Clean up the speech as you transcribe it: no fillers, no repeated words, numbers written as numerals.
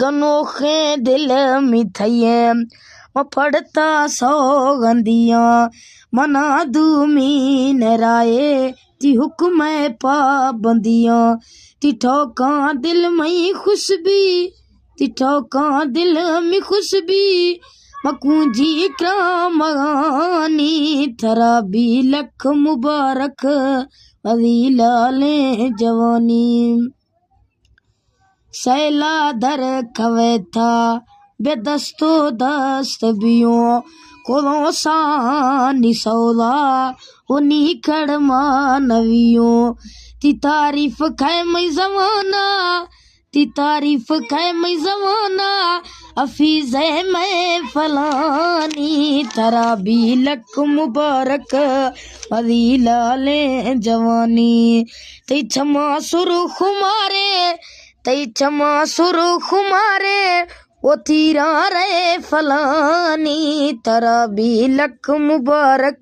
गनोखे दिल मिथये वो पढ़ता सौगंदियाँ मना दूमी नराए ती हुक्म पाबंदियाँ ती ठोका दिल में खुशबी ती ठोका दिल में खुशबी मकूंजी क्रामानी थरा भी लख मुबारक अदीलाले जवानी सैला दर खवे था बेदस्तो दस्त बियो कोलों सानी सौदा उनी कड़मा नवियो ती तारीफ कै मैं जमाना ती तारीफ कै मैं जमाना अफीज है मैं फलानी तरा भी लक मुबारक अदीलाले जवानी ते क्षमा सुरुख मारे तई चमा सुरुख मारे वो तीरा रे फलानी तरा भी लक मुबारक